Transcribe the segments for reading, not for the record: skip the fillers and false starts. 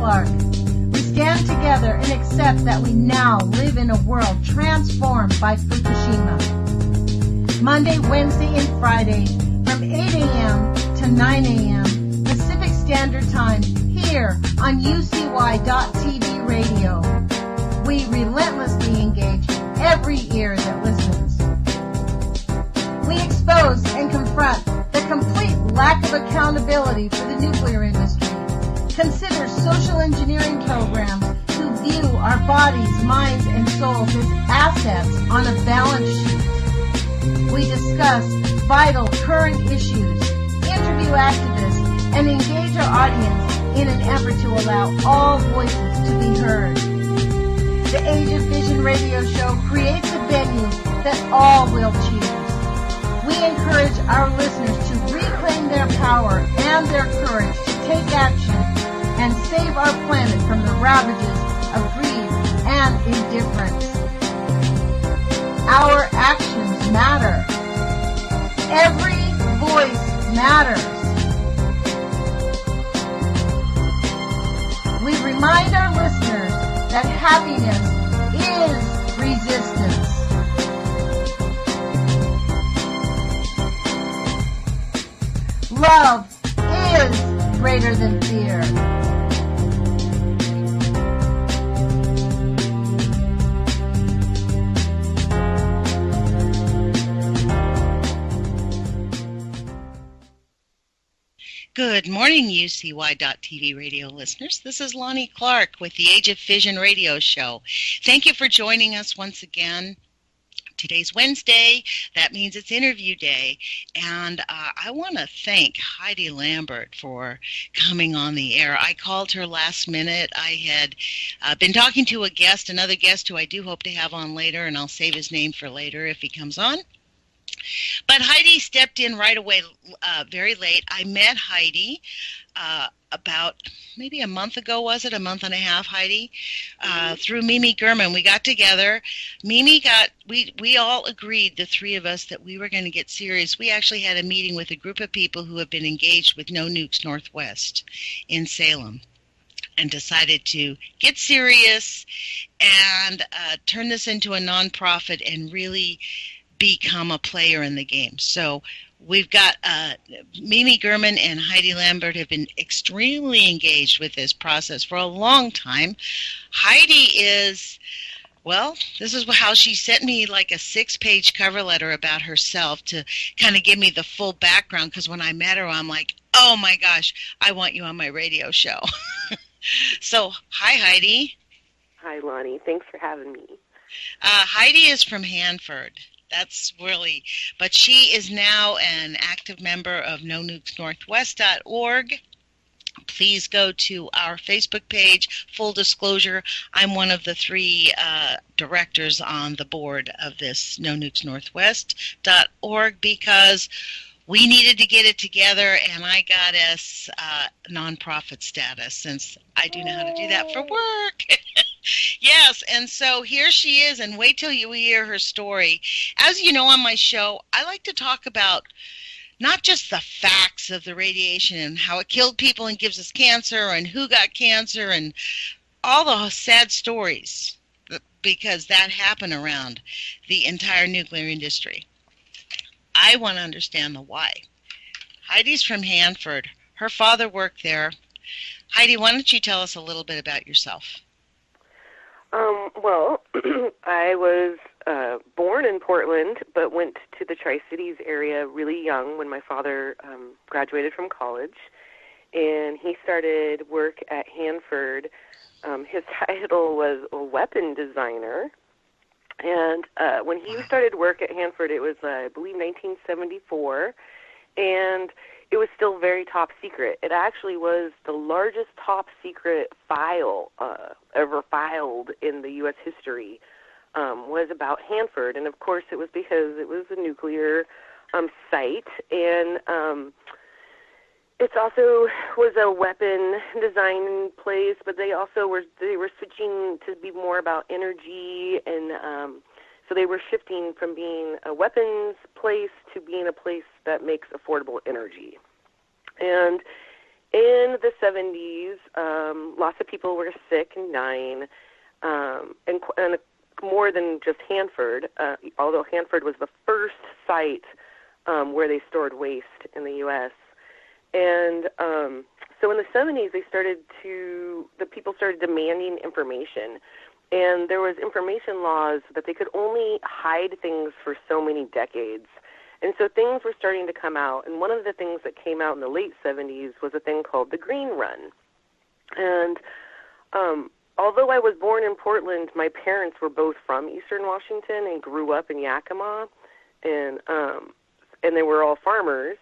Clark. We stand together and accept that we now live in a world transformed by Fukushima. Monday, Wednesday, and Friday from 8 a.m. to 9 a.m. Pacific Standard Time here on UCY.TV radio. We relentlessly engage every ear that listens. We expose and confront the complete lack of accountability for the nuclear industry. Consider social engineering programs who view our bodies, minds, and souls as assets on a balance sheet. We discuss vital current issues, interview activists, and engage our audience in an effort to allow all voices to be heard. The Age of Fission radio show creates a venue that all will choose. We encourage our listeners to reclaim their power and their courage to take action and save our planet from the ravages of greed and indifference. Our actions matter. Every voice matters. We remind our listeners that happiness is resistance. Love is greater than fear. Good morning, UCY.TV radio listeners. This is Lonnie Clark with the Age of Fission radio show. Thank you for joining us once again. Today's Wednesday. That means it's interview day. And I want to thank Heide Lambert for coming on the air. I called her last minute. I had been talking to another guest who I do hope to have on later, and I'll save his name for later if he comes on. But Heidi stepped in right away, very late. I met Heidi about maybe a month ago, was it? A month and a half, Heidi? Through Mimi Gurman. We got together. We all agreed, the three of us, that we were going to get serious. We actually had a meeting with a group of people who have been engaged with No Nukes Northwest in Salem, and decided to get serious and turn this into a nonprofit and really become a player in the game. So we've got Mimi Gurman and Heide Lambert have been extremely engaged with this process for a long time. Heidi is, well, this is how she sent me like a 6-page cover letter about herself to kind of give me the full background, because when I met her, I'm like, oh my gosh, I want you on my radio show. So, hi, Heidi. Hi, Lonnie. Thanks for having me. Heidi is from Hanford. That's really, but she is now an active member of NoNukesNorthwest.org. Please go to our Facebook page. Full disclosure, I'm one of the 3 directors on the board of this NoNukesNorthwest.org because we needed to get it together, and I got us nonprofit status since I do know how to do that for work. Yes, and so here she is, and wait till you hear her story. As you know, on my show, I like to talk about not just the facts of the radiation and how it killed people and gives us cancer and who got cancer and all the sad stories, because that happened around the entire nuclear industry. I want to understand the why. Heidi's from Hanford. Her father worked there. Heidi, why don't you tell us a little bit about yourself? Well, I was born in Portland, but went to the Tri-Cities area really young when my father graduated from college. And he started work at Hanford. His title was a weapon designer. And when he started work at Hanford, it was, I believe, 1974. And it was still very top secret. It actually was the largest top secret file ever filed in the U.S. history, was about Hanford. And, of course, it was because it was a nuclear site. And it also was a weapon design place, but they were switching to be more about energy, and so they were shifting from being a weapons place to being a place that makes affordable energy. And in the 70s, lots of people were sick and dying, and more than just Hanford, although Hanford was the first site where they stored waste in the U.S. And so in the 70s, the people started demanding information. And there was information laws that they could only hide things for so many decades. And so things were starting to come out. And one of the things that came out in the late 70s was a thing called the Green Run. And although I was born in Portland, my parents were both from Eastern Washington and grew up in Yakima, and they were all farmers.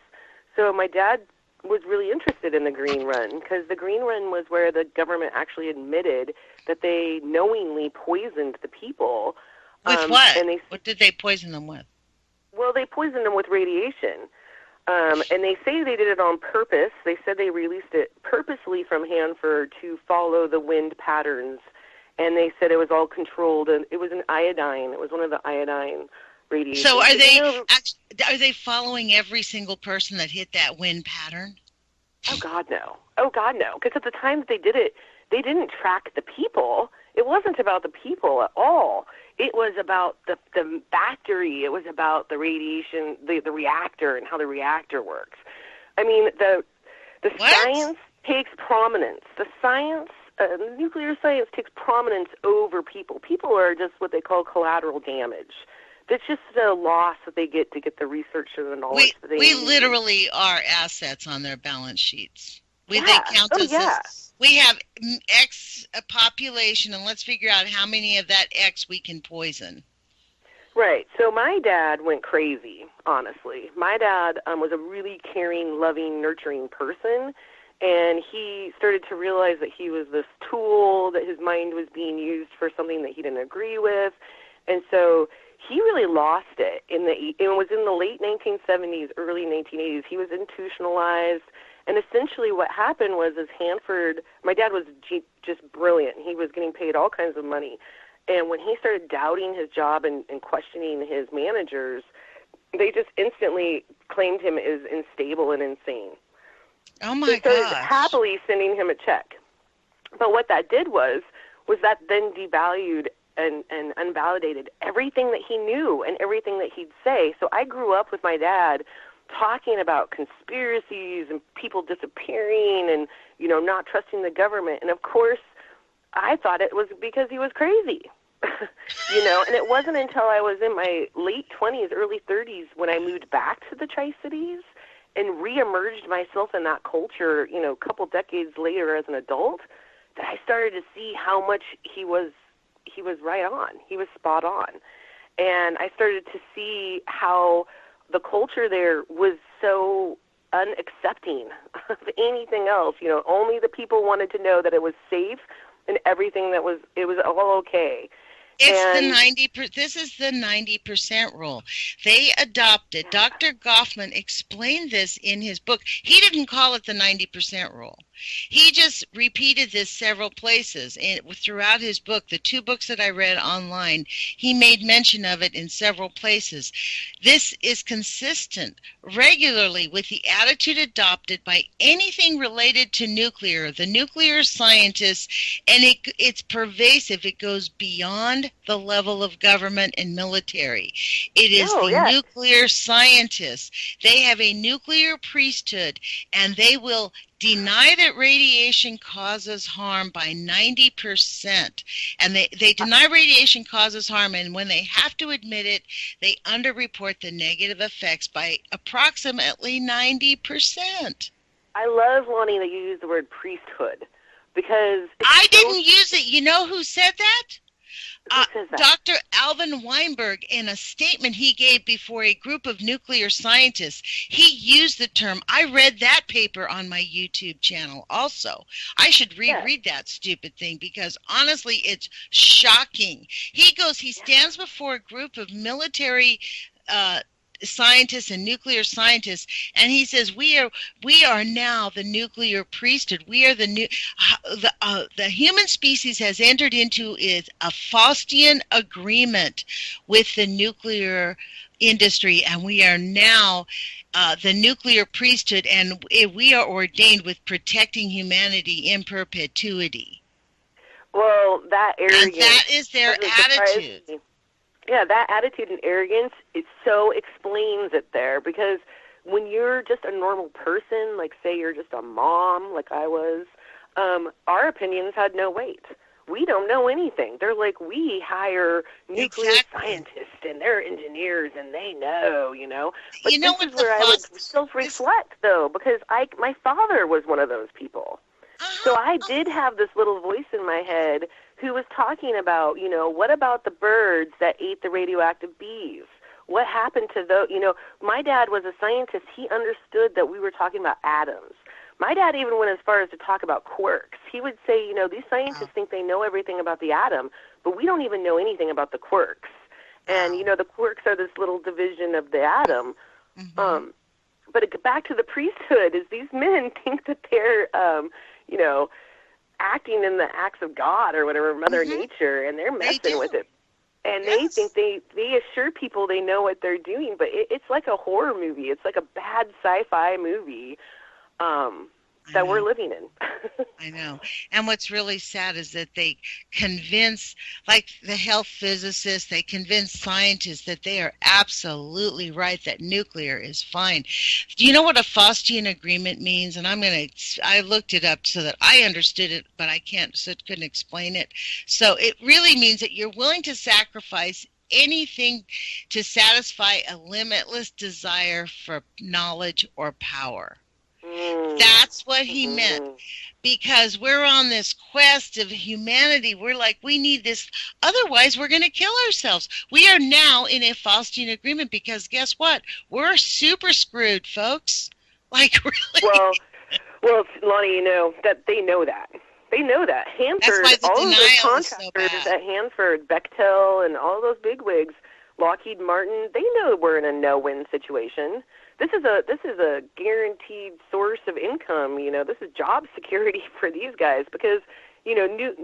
So my dad was really interested in the Green Run, because the Green Run was where the government actually admitted that they knowingly poisoned the people. With what? What did they poison them with? Well, they poisoned them with radiation. And they say they did it on purpose. They said they released it purposely from Hanford to follow the wind patterns. And they said it was all controlled. And it was an iodine. It was one of the iodine radiation. So are they following every single person that hit that wind pattern? Oh, God, no. Oh, God, no. Because at the time that they did it, they didn't track the people. It wasn't about the people at all. It was about the factory. It was about the radiation, the reactor, and how the reactor works. I mean, the science takes prominence. The science, nuclear science takes prominence over people. People are just what they call collateral damage. It's just a loss that they get to get the research and the knowledge that they need. We literally are assets on their balance sheets. They count us we have X population, and let's figure out how many of that X we can poison. Right. So my dad went crazy, honestly. My dad was a really caring, loving, nurturing person, and he started to realize that he was this tool, that his mind was being used for something that he didn't agree with, and so he really lost it. It was in the late 1970s, early 1980s. He was institutionalized. And essentially what happened was, Hanford, my dad was just brilliant. He was getting paid all kinds of money. And when he started doubting his job and questioning his managers, they just instantly claimed him as unstable and insane. Oh, my God. They started gosh. happily sending him a check. But what that did was that then devalued and unvalidated everything that he knew and everything that he'd say. So I grew up with my dad talking about conspiracies and people disappearing and, not trusting the government. And, of course, I thought it was because he was crazy, and it wasn't until I was in my late 20s, early 30s when I moved back to the Tri-Cities and reemerged myself in that culture, a couple decades later as an adult, that I started to see how much he was right on. He was spot on. And I started to see how the culture there was so unaccepting of anything else. Only the people wanted to know that it was safe and everything it was all okay. This is the 90% rule. They adopted, Dr. Goffman explained this in his book. He didn't call it the 90% rule. He just repeated this several places throughout his book. The 2 books that I read online, he made mention of it in several places. This is consistent regularly with the attitude adopted by anything related to nuclear, the nuclear scientists, and it's pervasive. It goes beyond the level of government and military. It is nuclear scientists. They have a nuclear priesthood, and they will deny that radiation causes harm by 90%. And they deny radiation causes harm, and when they have to admit it, they underreport the negative effects by approximately 90%. I love, Lonnie, that you use the word priesthood, because I didn't use it. You know who said that? Who says that? Dr. Alvin Weinberg, in a statement he gave before a group of nuclear scientists, he used the term. I read that paper on my YouTube channel also. I should reread that stupid thing, because honestly, it's shocking. He stands before a group of military scientists and nuclear scientists, and he says we are now the nuclear priesthood. We are the human species has entered into is a Faustian agreement with the nuclear industry, and we are now the nuclear priesthood, and we are ordained with protecting humanity in perpetuity. Well, that arrogance. And that is their attitude. Yeah, that attitude and arrogance, it so explains it there, because when you're just a normal person, like say you're just a mom, like I was, our opinions had no weight. We don't know anything. They're like, we hire nuclear scientists and they're engineers and they know, you know. But this is where I would still reflect, though, because my father was one of those people. So I did have this little voice in my head who was talking about, you know, what about the birds that ate the radioactive bees? What happened to those? You know, my dad was a scientist. He understood that we were talking about atoms. My dad even went as far as to talk about quarks. He would say, you know, these scientists think they know everything about the atom, but we don't even know anything about the quarks. And, you know, the quarks are this little division of the atom. But back to the priesthood is these men think that they're, you know, acting in the acts of God or whatever, Mother Nature, and they're messing with it. And they think they assure people they know what they're doing, but it's like a horror movie. It's like a bad sci-fi movie that we're living in. I know. And what's really sad is that they convince, like the health physicists, they convince scientists that they are absolutely right, that nuclear is fine. Do you know what a Faustian agreement means? And I looked it up so that I understood it, but I couldn't explain it. So it really means that you're willing to sacrifice anything to satisfy a limitless desire for knowledge or power. That's what he meant, because we're on this quest of humanity. We're like, we need this, otherwise we're going to kill ourselves. We are now in a Faustian agreement, because guess what? We're super screwed, folks. Like, really. Well, Lonnie, you know that they know that. They know that. Hanford, all of those contractors at Hanford, Bechtel, and all those bigwigs, Lockheed Martin, they know we're in a no-win situation. This is a guaranteed source of income. You know, this is job security for these guys, because, you know,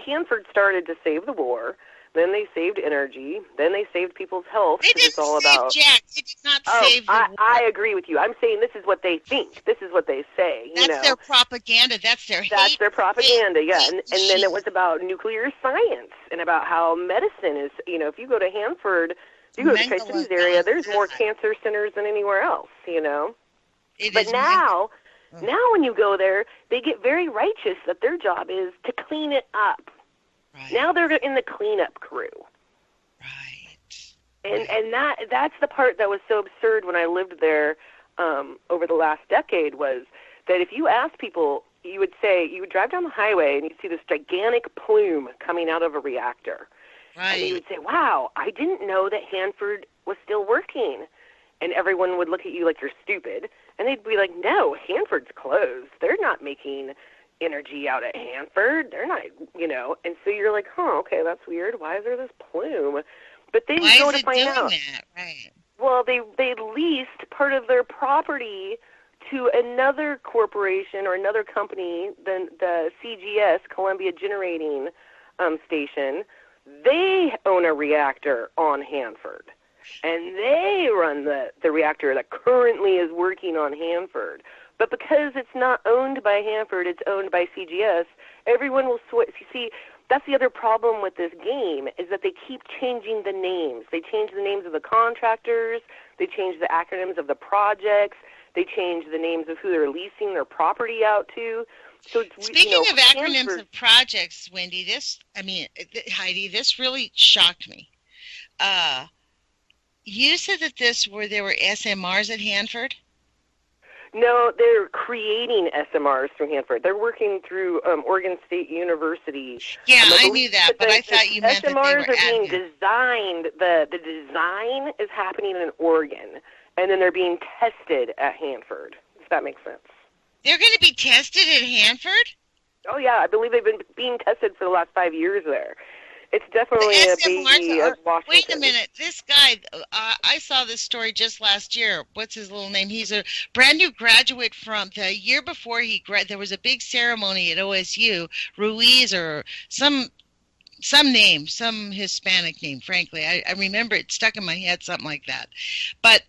Hanford started to save the war. Then they saved energy. Then they saved people's health. They didn't save Jack. They did not save the war. I agree with you. I'm saying this is what they think. This is what they say. That's their propaganda. That's their hate. That's their propaganda, yeah. And then it was about nuclear science and about how medicine is, you know, if you go to Hanford, you go to the Tri-Cities area, there's more cancer centers than anywhere else, you know. But now when you go there, they get very righteous that their job is to clean it up. Right. Now they're in the cleanup crew. Right. And that's the part that was so absurd when I lived there over the last decade, was that if you ask people, you would drive down the highway and you'd see this gigantic plume coming out of a reactor. Right. And you would say, wow, I didn't know that Hanford was still working. And everyone would look at you like you're stupid. And they'd be like, no, Hanford's closed. They're not making energy out at Hanford. They're not, you know. And so you're like, okay, that's weird. Why is there this plume? But then you go to find out. That? Right. Well, they leased part of their property to another corporation or another company, the CGS, Columbia Generating Station. They own a reactor on Hanford, and they run the reactor that currently is working on Hanford. But because it's not owned by Hanford, it's owned by CGS, everyone will switch. You see, that's the other problem with this game, is that they keep changing the names. They change the names of the contractors. They change the acronyms of the projects. They change the names of who they're leasing their property out to. So speaking of acronyms of projects, Wendy, Heidi, this really shocked me. You said that there were SMRs at Hanford? No, they're creating SMRs through Hanford. They're working through Oregon State University. Yeah, I knew that, but I thought you meant SMRs that they were are being designed. The design is happening in Oregon, and then they're being tested at Hanford, if that makes sense. They're going to be tested at Hanford? Oh, yeah. I believe they've been being tested for the last 5 years there. It's definitely a SMRs baby of Washington. Wait a minute. This guy, I saw this story just last year. What's his little name? He's a brand new graduate from the year before there was a big ceremony at OSU, Ruiz or some name, some Hispanic name, frankly. I remember it stuck in my head, something like that. But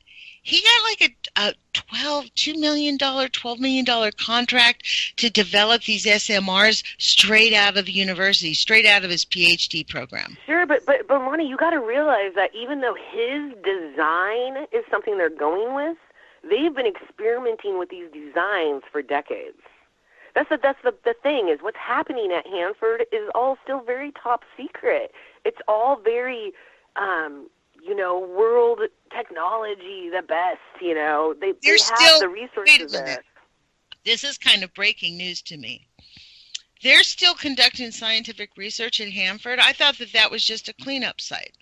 he got like a $12 million contract to develop these SMRs straight out of the university, straight out of his PhD program. Sure, but Lonnie, you got to realize that even though his design is something they're going with, they've been experimenting with these designs for decades. That's the thing is what's happening at Hanford is all still very top secret. It's all very world technology, the best, they have the resources there. This is kind of breaking news to me. They're still conducting scientific research at Hanford. I thought that was just a cleanup site.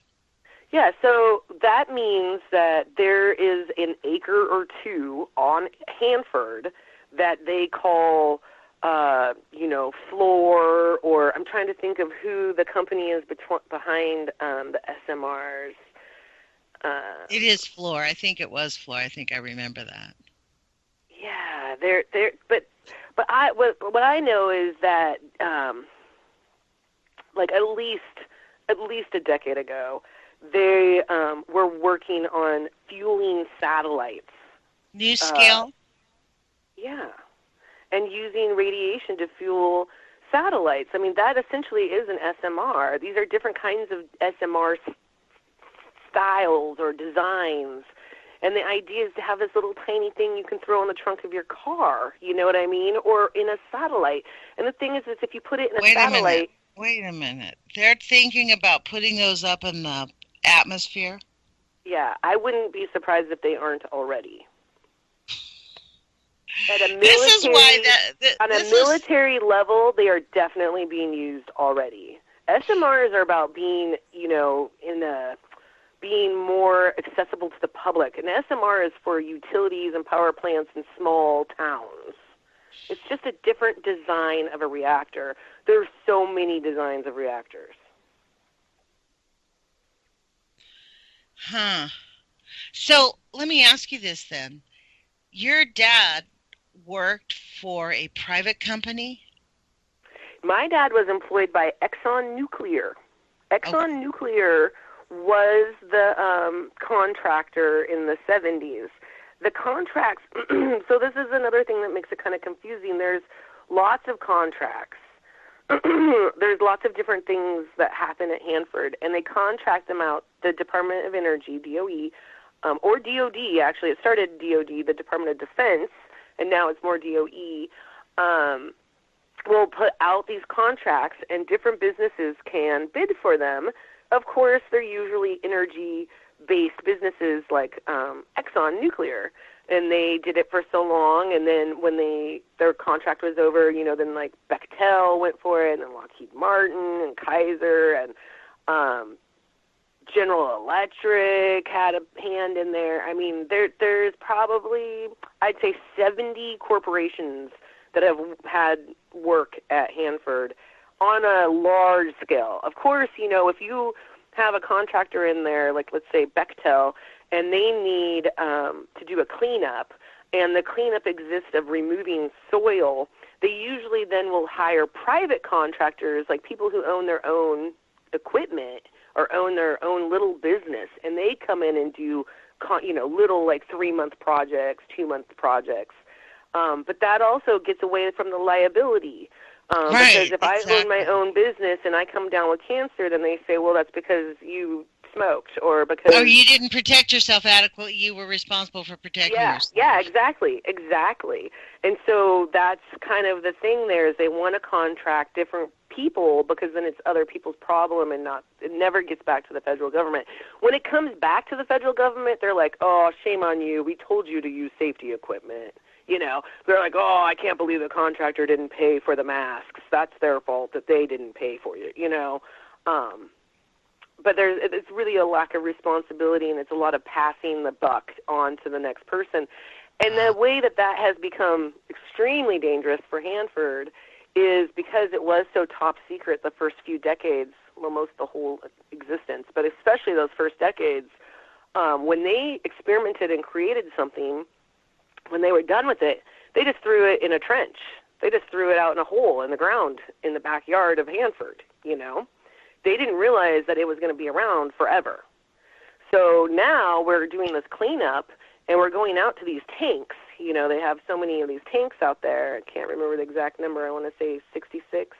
Yeah, so that means that there is an acre or two on Hanford that they call, Floor, or I'm trying to think of who the company is behind the SMRs. It is Floor. I think it was Floor. I think I remember that. Yeah, but what I know is that at least a decade ago, they were working on fueling satellites. New scale? Yeah, and using radiation to fuel satellites. I mean, that essentially is an SMR. These are different kinds of SMR styles or designs. And the idea is to have this little tiny thing you can throw in the trunk of your car, you know what I mean, or in a satellite. And the thing is if you put it in a satellite... Wait a minute. They're thinking about putting those up in the atmosphere? Yeah, I wouldn't be surprised if they aren't already. On a military level, they are definitely being used already. SMRs are about being, being more accessible to the public. An SMR is for utilities and power plants in small towns. It's just a different design of a reactor. There are so many designs of reactors. Huh. So let me ask you this then. Your dad worked for a private company? My dad was employed by Exxon Nuclear. Exxon Nuclear was the contractor in the 70s. The contracts, so this is another thing that makes it kind of confusing. There's lots of contracts. There's lots of different things that happen at Hanford, and they contract them out. The Department of Energy, DOE, or DOD, actually. It started DOD, the Department of Defense, and now it's more DOE, will put out these contracts, and different businesses can bid for them. Of course, they're usually energy-based businesses like Exxon Nuclear, and they did it for so long, and then when their contract was over, then like Bechtel went for it, and then Lockheed Martin and Kaiser and General Electric had a hand in there. I mean, there's probably, I'd say, 70 corporations that have had work at Hanford on a large scale. Of course, if you have a contractor in there, like let's say Bechtel, and they need to do a cleanup, and the cleanup exists of removing soil, they usually then will hire private contractors, like people who own their own equipment or own their own little business, and they come in and do, little like 3-month projects, 2-month projects. But that also gets away from the liability. Because if I own my own business and I come down with cancer, then they say, well, that's because you smoked or because... Or you didn't protect yourself adequately. You were responsible for protecting yourself. Yeah, exactly. And so that's kind of the thing there is they want to contract different people because then it's other people's problem and it never gets back to the federal government. When it comes back to the federal government, they're like, oh, shame on you. We told you to use safety equipment. They're like, oh, I can't believe the contractor didn't pay for the masks. That's their fault that they didn't pay for you, But it's really a lack of responsibility, and it's a lot of passing the buck on to the next person. And the way that has become extremely dangerous for Hanford is because it was so top secret the first few decades. most the whole existence, but especially those first decades, when they experimented and created something, when they were done with it, they just threw it in a trench. They just threw it out in a hole in the ground in the backyard of Hanford, you know. They didn't realize that it was going to be around forever. So now we're doing this cleanup, and we're going out to these tanks. You know, they have so many of these tanks out there. I can't remember the exact number. I want to say 66.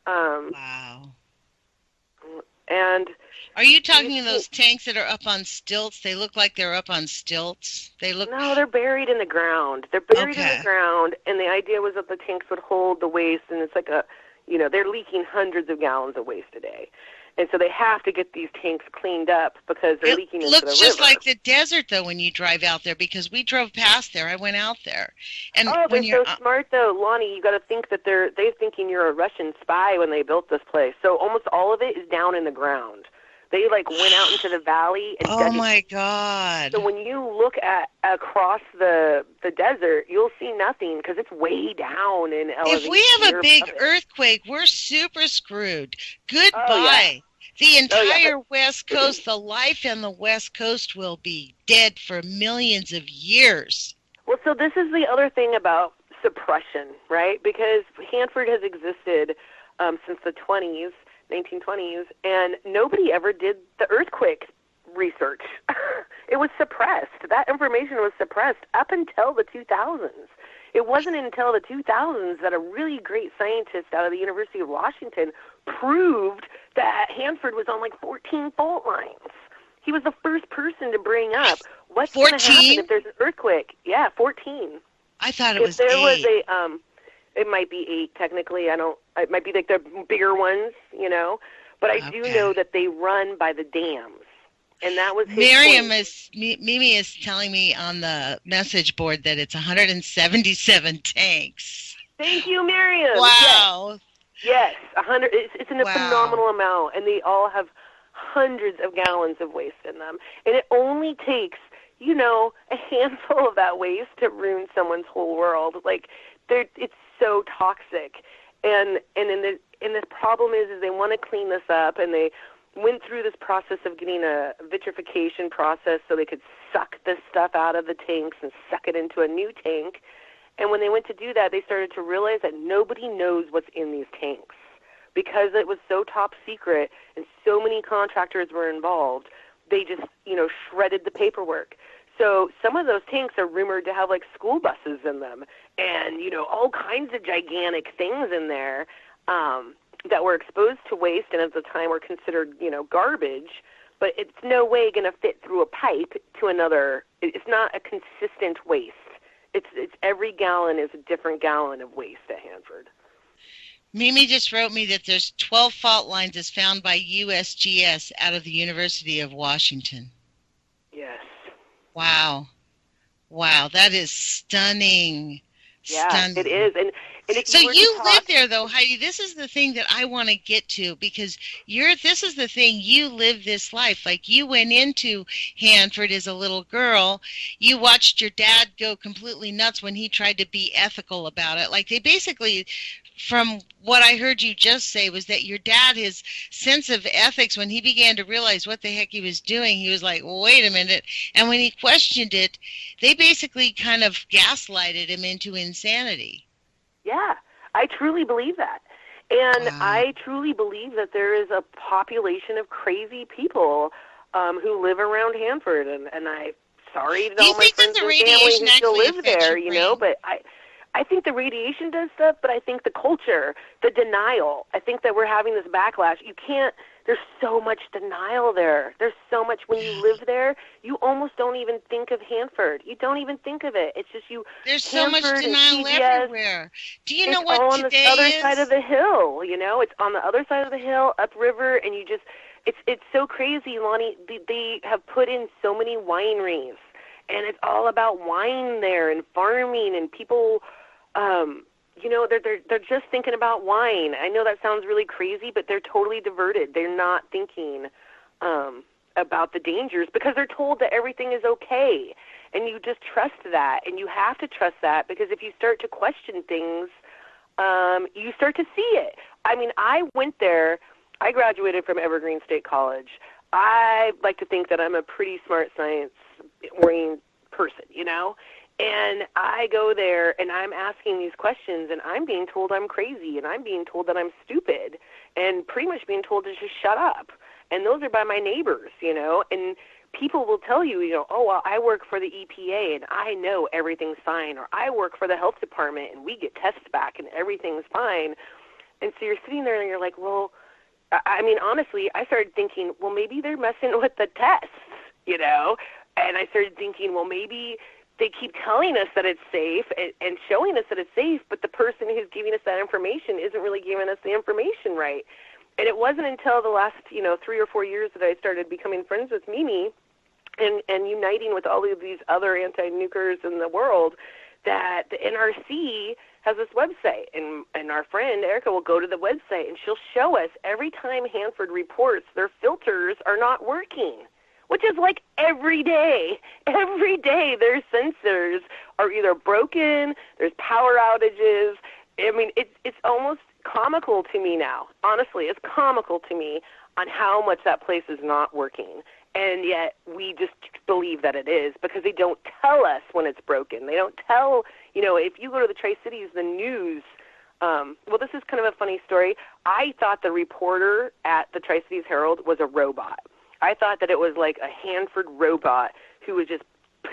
Wow. And are you talking those tanks that are up on stilts? They look like they're up on stilts. No, they're buried in the ground. They're buried in the ground, and the idea was that the tanks would hold the waste, and it's like they're leaking hundreds of gallons of waste a day. And so they have to get these tanks cleaned up because they're leaking into the river. It looks just like the desert, though, when you drive out there, because we drove past there. I went out there. And they're so smart, though, Lonnie. You got to think that they're thinking you're a Russian spy when they built this place. So almost all of it is down in the ground. They went out into the valley and oh my God! So when you look across the desert, you'll see nothing because it's way down in elevation. If we have a big earthquake, we're super screwed. Goodbye. Oh, yeah. The entire West Coast, the life in the West Coast will be dead for millions of years. Well, so this is the other thing about suppression, right? Because Hanford has existed since the 1920s, and nobody ever did the earthquake research. It was suppressed. That information was suppressed up until the 2000s. It wasn't until the 2000s that a really great scientist out of the University of Washington proved that Hanford was on like 14 fault lines. He was the first person to bring up what's going to happen if there's an earthquake. Yeah, 14. I thought it was 8. If there was it might be 8 technically. It might be like the bigger ones, you know. But I do know that they run by the dams. And that was his Mimi is telling me on the message board that it's 177 tanks. Thank you, Miriam. Wow. Yes, 100. It's a phenomenal amount, and they all have hundreds of gallons of waste in them. And it only takes, a handful of that waste to ruin someone's whole world. Like, it's so toxic. And the problem is they want to clean this up, and they went through this process of getting a vitrification process so they could suck this stuff out of the tanks and suck it into a new tank. And when they went to do that, they started to realize that nobody knows what's in these tanks because it was so top secret and so many contractors were involved. They just, shredded the paperwork. So some of those tanks are rumored to have like school buses in them and, all kinds of gigantic things in there that were exposed to waste and at the time were considered, garbage, but it's no way going to fit through a pipe to another. It's not a consistent waste. It's every gallon is a different gallon of waste at Hanford. Mimi just wrote me that there's 12 fault lines as found by USGS out of the University of Washington. Yes. Wow, that is stunning. Yeah, stunning. It is. And so you live there, though, Heidi. This is the thing that I want to get to because this is the thing. You live this life. Like you went into Hanford as a little girl. You watched your dad go completely nuts when he tried to be ethical about it. Like they basically, from what I heard you just say, was that your dad, his sense of ethics, when he began to realize what the heck he was doing, he was like, well, wait a minute. And when he questioned it, they basically kind of gaslighted him into insanity. Yeah, I truly believe that. And I truly believe that there is a population of crazy people who live around Hanford. And I'm sorry to all my friends and family who still live there, but I think the radiation does stuff, but I think the culture, the denial, I think that we're having this backlash. There's so much denial there. There's so much, when you live there, you almost don't even think of Hanford. You don't even think of it. It's just There's Hanford so much denial everywhere. Do you know what today is? It's on the other side of the hill, It's on the other side of the hill, upriver, and it's so crazy, Lonnie. They have put in so many wineries, and it's all about wine there and farming and people, they're just thinking about wine. I know that sounds really crazy, but they're totally diverted. They're not thinking about the dangers because they're told that everything is okay. And you just trust that, and you have to trust that because if you start to question things, you start to see it. I mean, I went there I graduated from Evergreen State College. I like to think that I'm a pretty smart science-oriented person, you know? And I go there, and I'm asking these questions, and I'm being told I'm crazy, and I'm being told that I'm stupid, and pretty much being told to just shut up. And those are by my neighbors, you know? And people will tell you, you know, oh, well, I work for the EPA, and I know everything's fine, or I work for the health department, and we get tests back, and everything's fine. And so you're sitting there, and you're like, well, I mean, honestly, I started thinking, well, maybe they're messing with the tests, you know? And I started thinking, well, maybe they keep telling us that it's safe and showing us that it's safe, but the person who's giving us that information isn't really giving us the information right. And it wasn't until the last, 3 or 4 years that I started becoming friends with Mimi and uniting with all of these other anti-nukers in the world that the NRC has this website, and our friend Erica will go to the website, and she'll show us every time Hanford reports their filters are not working, which is like every day. Every day their sensors are either broken, there's power outages. I mean, it's almost comical to me now. Honestly, it's comical to me on how much that place is not working. And yet we just believe that it is because they don't tell us when it's broken. They don't tell, if you go to the Tri-Cities, the news, well, this is kind of a funny story. I thought the reporter at the Tri-Cities Herald was a robot. I thought that it was like a Hanford robot who was just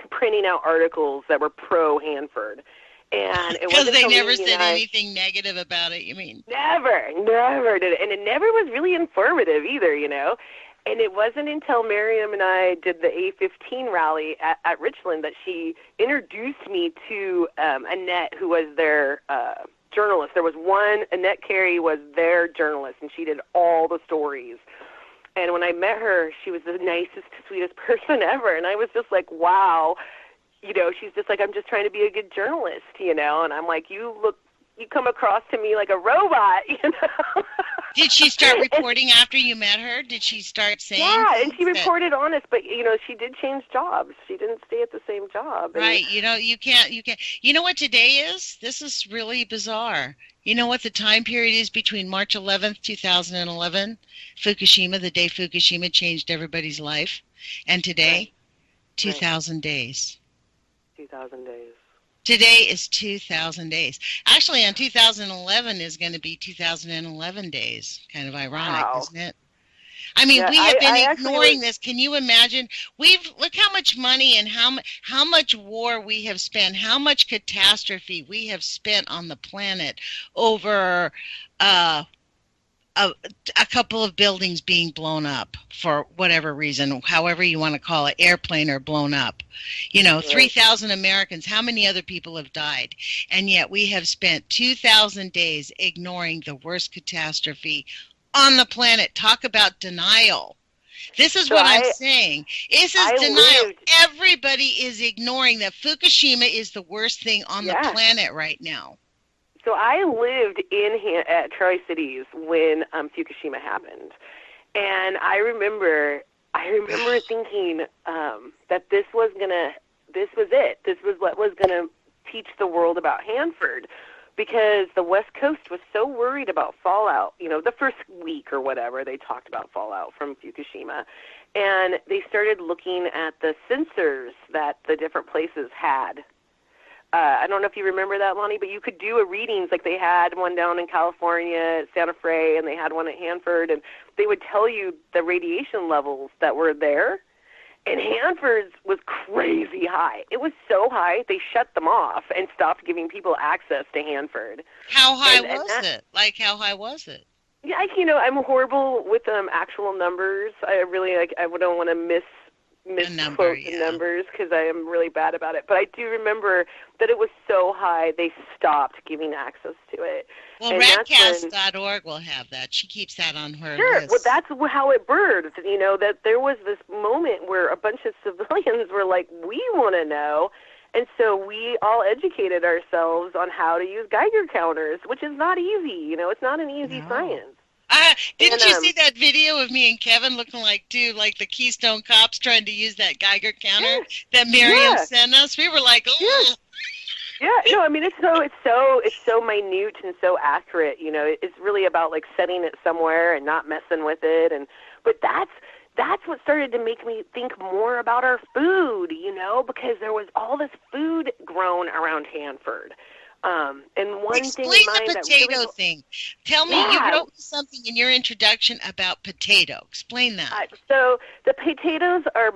printing out articles that were pro-Hanford. And it because wasn't they never said anything negative about it, you mean? Never did it. And it never was really informative either, And it wasn't until Miriam and I did the A15 rally at Richland that she introduced me to Annette, who was their journalist. There was one, Annette Carey was their journalist, and she did all the stories. And when I met her, she was the nicest, sweetest person ever. And I was just like, wow. She's just like, I'm just trying to be a good journalist, And I'm like, you come across to me like a robot, Did she start reporting after you met her? Did she start saying? Yeah, and she reported honest, but she did change jobs. She didn't stay at the same job. Right. You can't. You know what today is? This is really bizarre. You know what the time period is between March 11th, 2011, Fukushima, the day Fukushima changed everybody's life, and today, right. 2,000 days. 2,000 days. Today is 2,000 days. Actually, on 2011 is going to be 2,011 days. Kind of ironic, wow. Isn't it? I mean, we have been ignoring this. Can you imagine? Look how much money and how much war we have spent, how much catastrophe we have spent on the planet over a couple of buildings being blown up for whatever reason, however you want to call it, airplane or blown up. 3,000 Americans, how many other people have died? And yet we have spent 2,000 days ignoring the worst catastrophe on the planet. Talk about denial. This is what I'm saying. This is denial. Everybody is ignoring that Fukushima is the worst thing on the planet right now. So I lived at Tri-Cities when Fukushima happened, and I remember thinking that this was it. This was what was gonna teach the world about Hanford, because the West Coast was so worried about fallout. The first week or whatever, they talked about fallout from Fukushima, and they started looking at the sensors that the different places had. I don't know if you remember that, Lonnie, but you could do readings. Like they had one down in California at Santa Fe, and they had one at Hanford, and they would tell you the radiation levels that were there. And Hanford's was crazy high. It was so high, they shut them off and stopped giving people access to Hanford. How high was it? Like, how high was it? Yeah, I'm horrible with actual numbers. I really, I don't want to misquote the numbers because I am really bad about it. But I do remember that it was so high they stopped giving access to it. Well, Ratcast.org will have that. She keeps that on her list. Well, that's how it birthed, that there was this moment where a bunch of civilians were like, we want to know. And so we all educated ourselves on how to use Geiger counters, which is not easy. It's not an easy science. Didn't you see that video of me and Kevin looking like the Keystone Cops trying to use that Geiger counter that Miriam sent us? We were like, oh. Yeah, no, I mean it's so minute and so accurate. You know, it's really about like setting it somewhere and not messing with it. But that's what started to make me think more about our food. You know, because there was all this food grown around Hanford. And one Explain thing in mind the potato that really, thing. Tell me, you wrote something in your introduction about potato. Explain that. So the potatoes are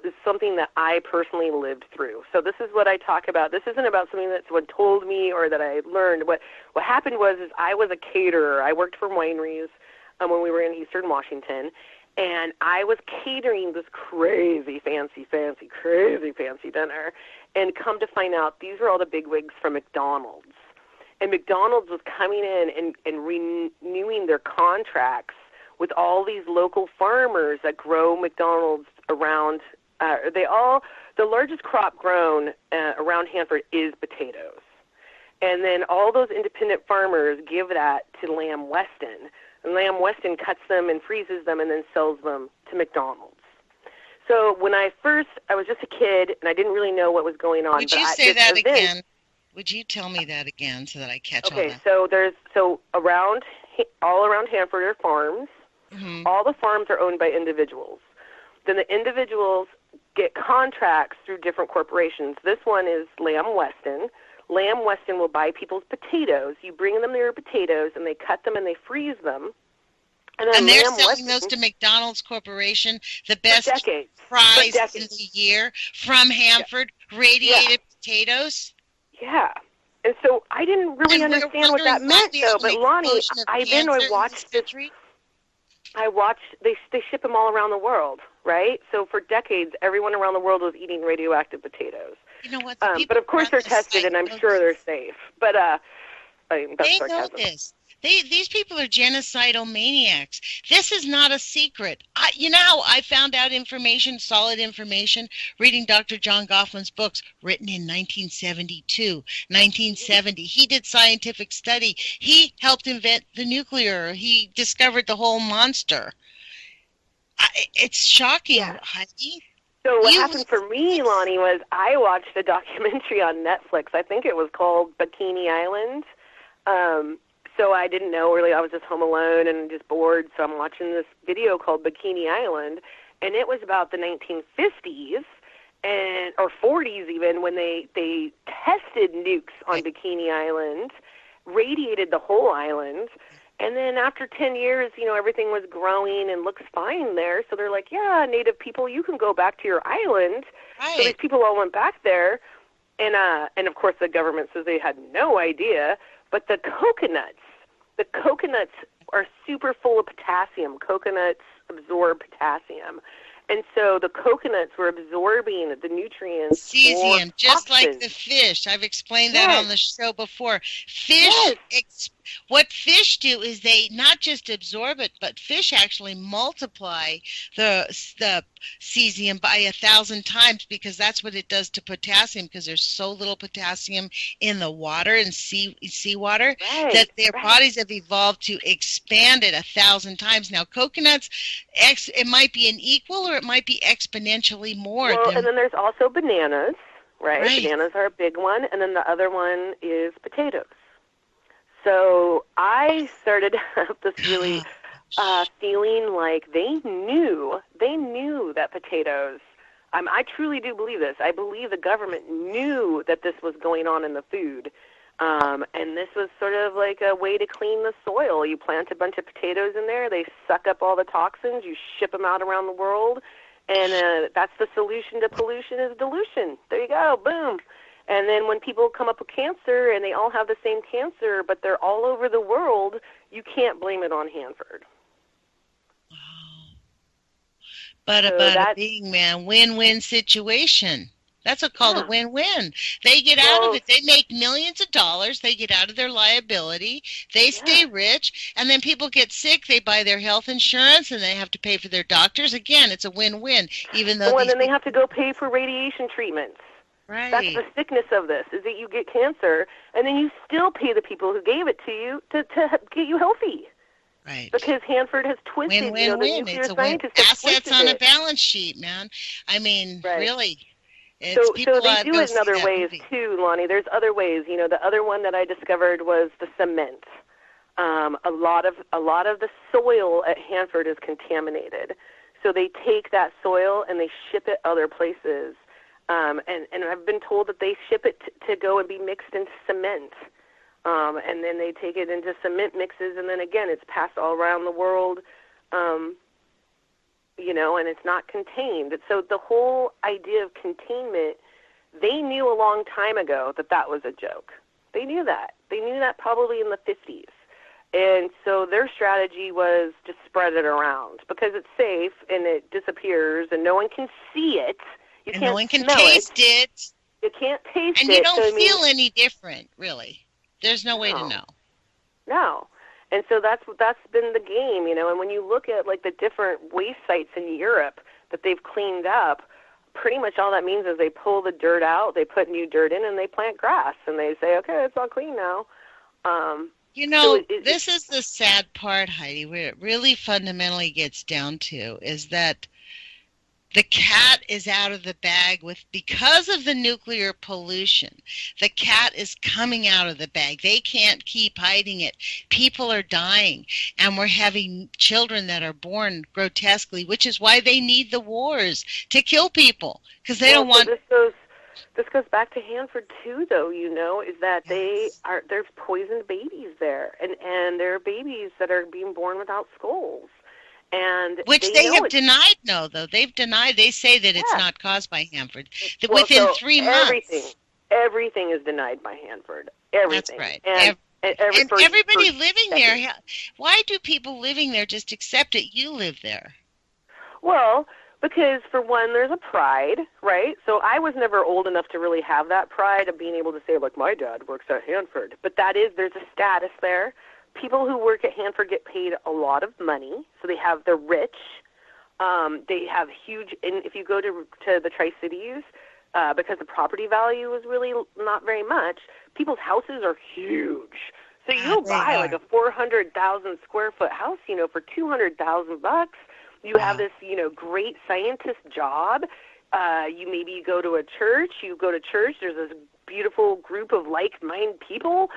is something that I personally lived through. So this is what I talk about. This isn't about something that someone told me or that I learned. What happened was I was a caterer. I worked for wineries when we were in Eastern Washington. And I was catering this crazy fancy dinner. And come to find out, these were all the bigwigs from McDonald's. And McDonald's was coming in and renewing their contracts with all these local farmers that grow McDonald's around. The largest crop grown around Hanford is potatoes. And then all those independent farmers give that to Lamb Weston. And Lamb Weston cuts them and freezes them and then sells them to McDonald's. So when I was just a kid and I didn't really know what was going on. Would you say that again? Would you tell me that again so that I catch all that? Okay, so all around Hanford are farms. Mm-hmm. All the farms are owned by individuals. Then the individuals get contracts through different corporations. This one is Lamb Weston. Lamb Weston will buy people's potatoes. You bring them their potatoes, and they cut them and they freeze them. And they're selling those to McDonald's Corporation, the best fries in the year from Hanford, radiated potatoes. Yeah. And so I didn't really understand what that meant, though. But Lonnie, I watched this. They ship them all around the world, right? So for decades, everyone around the world was eating radioactive potatoes. You know what? But of course they're tested, and I'm sure they're safe. But that's they sarcasm. know this. These people are genocidal maniacs. This is not a secret. I found out solid information, reading Dr. John Goffin's books written in 1972, 1970. He did scientific study. He helped invent the nuclear. He discovered the whole monster. It's shocking, Heidi. So what happened for me, Lonnie, was I watched a documentary on Netflix. I think it was called Bikini Island. So I didn't know really. I was just home alone and just bored. So I'm watching this video called Bikini Island, and it was about the 1950s or 40s even, when they tested nukes on Bikini Island, radiated the whole island. And then after 10 years, everything was growing and looks fine there. So they're like, yeah, Native people, you can go back to your island. Right. So these people all went back there. And of course the government says they had no idea. But the coconuts are super full of potassium. Coconuts absorb potassium. And so the coconuts were absorbing the nutrients. Cesium, just like the fish. I've explained that on the show before. What fish do is they not just absorb it, but fish actually multiply the cesium by 1,000 times, because that's what it does to potassium, because there's so little potassium in the water and seawater that their bodies have evolved to expand it 1,000 times. Now, coconuts, it might be an equal or it might be exponentially more. And then there's also bananas, right? Bananas are a big one, and then the other one is potatoes. So I started to have this really feeling like they knew that potatoes, I truly do believe this. I believe the government knew that this was going on in the food. And this was sort of like a way to clean the soil. You plant a bunch of potatoes in there, they suck up all the toxins, you ship them out around the world, and that's the solution to pollution is dilution. There you go, boom. And then when people come up with cancer and they all have the same cancer, but they're all over the world, you can't blame it on Hanford. Wow. But so about a being, man, win-win situation. That's called a win-win. They get out of it. They make millions of dollars. They get out of their liability. They stay rich. And then people get sick. They buy their health insurance, and they have to pay for their doctors. Again, it's a win-win. Even though and then they have to go pay for radiation treatments. Right. That's the sickness of this, is that you get cancer, and then you still pay the people who gave it to you to get you healthy. Right. Because Hanford has twisted, win-win-win. The nuclear it's a win. Assets on a balance sheet, man. I mean, really. So they do it in other ways too, Lonnie. There's other ways. The other one that I discovered was the cement. A lot of the soil at Hanford is contaminated, so they take that soil and they ship it other places. And I've been told that they ship it to go and be mixed into cement, and then they take it into cement mixes, and then again it's passed all around the world. And it's not contained. So the whole idea of containment, they knew a long time ago that was a joke. They knew that. They knew that probably in the 50s. And so their strategy was to spread it around because it's safe and it disappears and no one can see it. You can't no one can smell taste it. You can't taste it. And you don't feel any different, really. There's no way to know. No. And so that's been the game, and when you look at like the different waste sites in Europe that they've cleaned up, pretty much all that means is they pull the dirt out, they put new dirt in, and they plant grass, and they say, okay, it's all clean now. This is the sad part, Heidi, where it really fundamentally gets down to is that the cat is out of the bag because of the nuclear pollution. The cat is coming out of the bag. They can't keep hiding it. People are dying, and we're having children that are born grotesquely, which is why they need the wars to kill people, because they don't want... This goes back to Hanford too, though. Is that there's poisoned babies there, and there are babies that are being born without skulls. Which they have denied, though. They've denied. They say that it's not caused by Hanford. Within 3 months. Everything is denied by Hanford. Everything. That's right. And everybody living there, why do people living there just accept it? You live there. Well, because for one, there's a pride, right? So I was never old enough to really have that pride of being able to say, like, my dad works at Hanford. But there's a status there. People who work at Hanford get paid a lot of money, so they're rich. They have huge, and if you go to the Tri-Cities, because the property value is really not very much, people's houses are huge. So you'll buy like a 400,000 square foot house, for $200,000. You have this, great scientist job. You go to a church. You go to church. There's this beautiful group of like-minded people.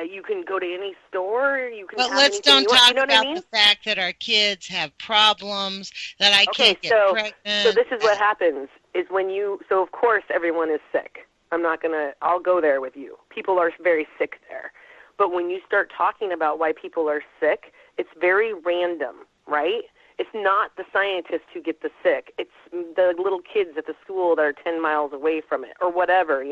You can go to any store. But let's don't talk about the fact that our kids have problems, that I can't get pregnant. So this is what happens, so of course everyone is sick. I'll go there with you. People are very sick there. But when you start talking about why people are sick, it's very random, right? It's not the scientists who get the sick. It's the little kids at the school that are 10 miles away from it or whatever,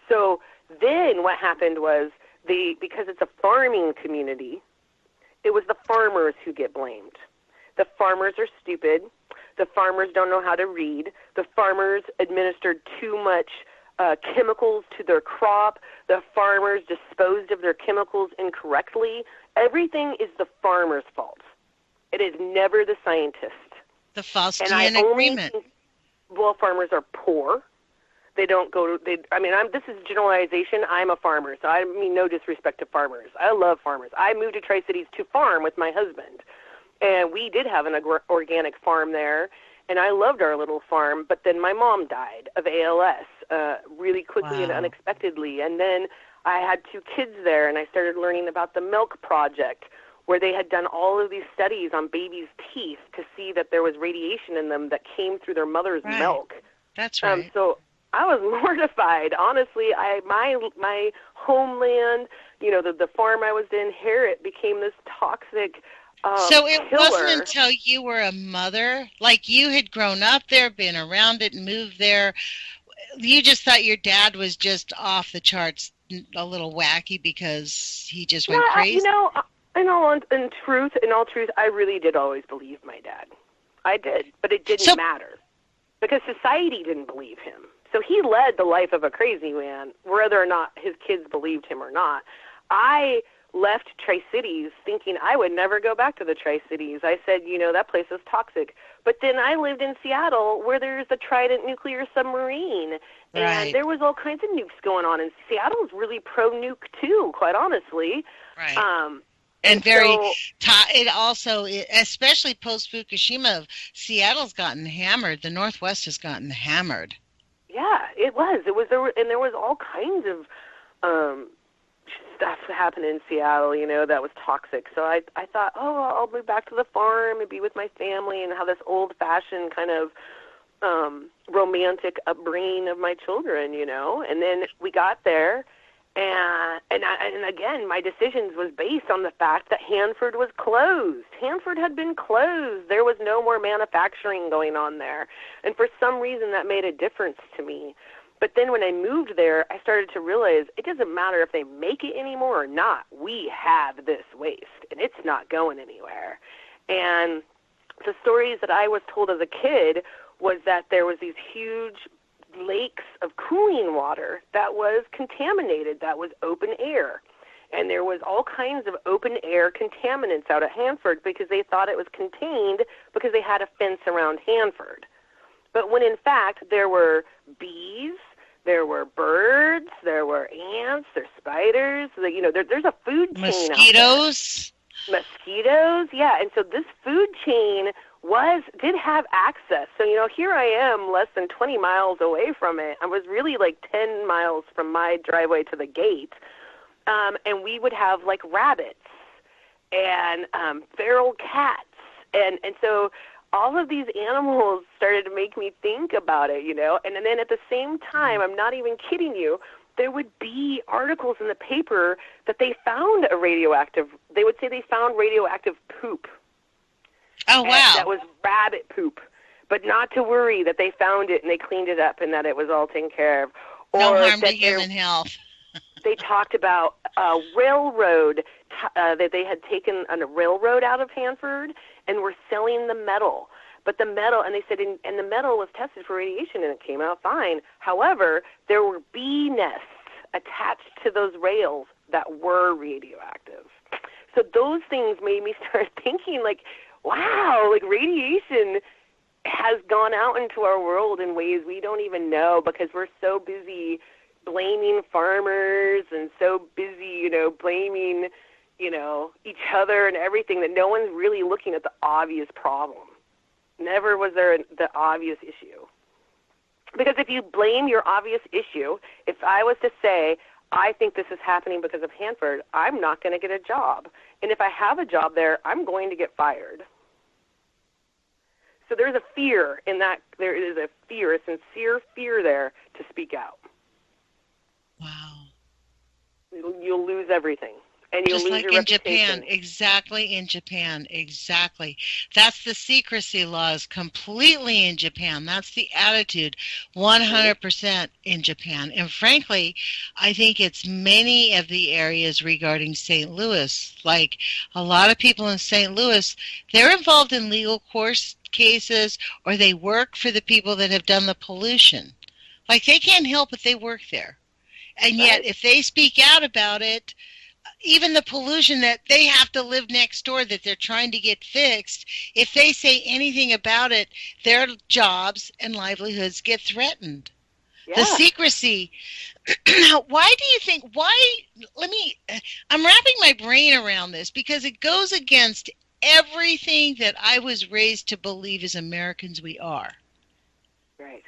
So then what happened was because it's a farming community, it was the farmers who get blamed. The farmers are stupid. The farmers don't know how to read. The farmers administered too much chemicals to their crop. The farmers disposed of their chemicals incorrectly. Everything is the farmer's fault. It is never the scientist. The Faustian agreement. Farmers are poor. They don't go to, this is generalization. I'm a farmer, so I mean no disrespect to farmers. I love farmers. I moved to Tri-Cities to farm with my husband, and we did have an organic farm there, and I loved our little farm, but then my mom died of ALS really quickly and unexpectedly, and then I had 2 kids there, and I started learning about the Milk Project, where they had done all of these studies on babies' teeth to see that there was radiation in them that came through their mother's milk. That's right. So I was mortified. Honestly, my homeland, the farm I was to inherit became this toxic So it killer. wasn't until you were a mother, like you had grown up there, been around it, and moved there, you just thought your dad was just off the charts, a little wacky because he just went crazy? In all truth, I really did always believe my dad. I did, but it didn't matter because society didn't believe him. So he led the life of a crazy man, whether or not his kids believed him or not. I left Tri-Cities thinking I would never go back to the Tri-Cities. I said, that place is toxic. But then I lived in Seattle where there's the Trident nuclear submarine. And there was all kinds of nukes going on. And Seattle is really pro-nuke too, quite honestly. Right. And it also, especially post-Fukushima, Seattle's gotten hammered. The Northwest has gotten hammered. Yeah, it was. And there was all kinds of stuff happening in Seattle, that was toxic. So I thought, I'll move back to the farm and be with my family and have this old-fashioned kind of romantic upbringing of my children, And then we got there, and again, my decisions was based on the fact that Hanford was closed. Hanford had been closed. There was no more manufacturing going on there. And for some reason, that made a difference to me. But then when I moved there, I started to realize it doesn't matter if they make it anymore or not. We have this waste, and it's not going anywhere. And the stories that I was told as a kid was that there was these huge lakes of cooling water that was contaminated, that was open air. And there was all kinds of open air contaminants out at Hanford because they thought it was contained because they had a fence around Hanford. But when in fact there were bees, there were birds, there were ants, there's spiders, there's a food chain Mosquitoes. Mosquitoes, yeah. And so this food chain did have access. So, here I am less than 20 miles away from it. I was really like 10 miles from my driveway to the gate. And we would have like rabbits and feral cats. And so all of these animals started to make me think about it, And then at the same time, I'm not even kidding you, there would be articles in the paper that they found they would say they found radioactive poop. Oh, wow. And that was rabbit poop. But not to worry that they found it and they cleaned it up and that it was all taken care of. No harm to human health. They talked about a railroad, that they had taken a railroad out of Hanford and were selling the metal. But the metal, and they said, and the metal was tested for radiation and it came out fine. However, there were bee nests attached to those rails that were radioactive. So those things made me start thinking, like, wow, like radiation has gone out into our world in ways we don't even know because we're so busy blaming farmers and so busy, blaming, each other and everything that no one's really looking at the obvious problem. Never was there the obvious issue. Because if you blame your obvious issue, if I was to say, I think this is happening because of Hanford, I'm not going to get a job. And if I have a job there, I'm going to get fired. So there's a fear in that. There is a fear, a sincere fear there to speak out. Wow. You'll lose everything. And you'll lose your reputation. Just like in Japan, exactly in Japan, exactly. That's the secrecy laws completely in Japan. That's the attitude 100% in Japan. And frankly, I think it's many of the areas regarding St. Louis. Like a lot of people in St. Louis, they're involved in legal course cases or they work for the people that have done the pollution. Like they can't help it, they work there. And yet if they speak out about it, even the pollution that they have to live next door that they're trying to get fixed, if they say anything about it, their jobs and livelihoods get threatened. Yeah. The secrecy. Why do you think, I'm wrapping my brain around this because it goes against everything that I was raised to believe as Americans we are. Right.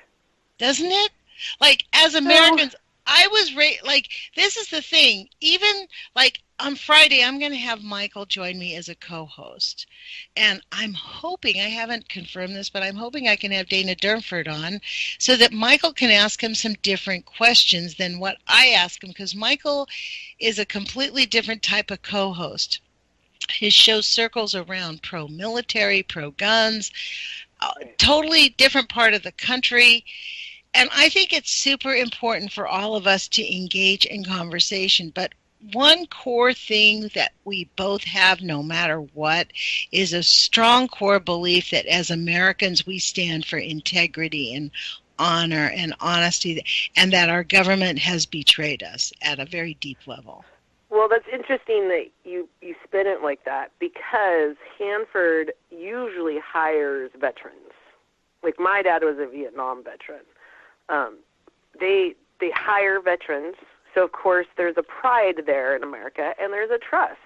Doesn't it? Like, as Americans, I was raised, like, this is the thing. Even, like, on Friday, I'm going to have Michael join me as a co-host. And I'm hoping, I haven't confirmed this, but I'm hoping I can have Dana Durnford on so that Michael can ask him some different questions than what I ask him, because Michael is a completely different type of co-host. His show circles around pro-military, pro-guns, totally different part of the country. And I think it's super important for all of us to engage in conversation. But one core thing that we both have, no matter what, is a strong core belief that as Americans we stand for integrity and honor and honesty, and that our government has betrayed us at a very deep level. Well, that's interesting that you spin it like that, because Hanford usually hires veterans. Like my dad was a Vietnam veteran. They hire veterans, so of course there's a pride there in America, and there's a trust.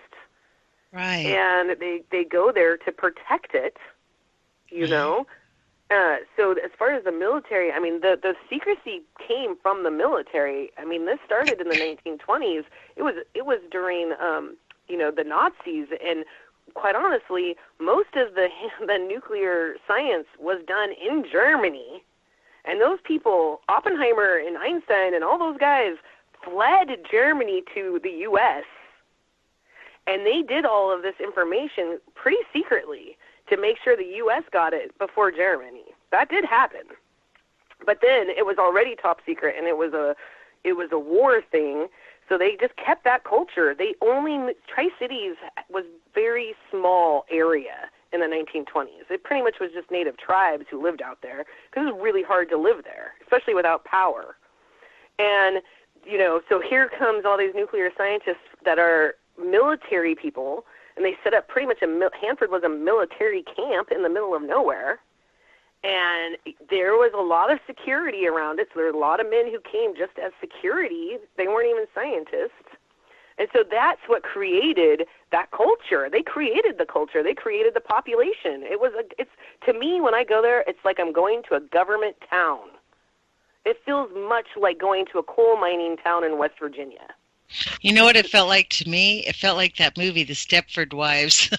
Right. And they go there to protect it, you know, So as far as the military, I mean, the secrecy came from the military. I mean, this started in the 1920s. It was during the Nazis, and quite honestly, most of the nuclear science was done in Germany. And those people, Oppenheimer and Einstein and all those guys, fled Germany to the U.S., and they did all of this information pretty secretly to make sure the U.S. got it before Germany. That did happen. But then it was already top secret, and it was a war thing, so they just kept that culture. Tri-Cities was very small area in the 1920s. It pretty much was just native tribes who lived out there, because it was really hard to live there, especially without power. And, so here comes all these nuclear scientists that are military people, and they set up pretty much Hanford was a military camp in the middle of nowhere, and there was a lot of security around it, so there were a lot of men who came just as security. They weren't even scientists. And so that's what created that culture. They created the culture. They created the population. It's to me, when I go there, it's like I'm going to a government town. It feels much like going to a coal mining town in West Virginia. You know what it felt like to me? It felt like that movie, The Stepford Wives.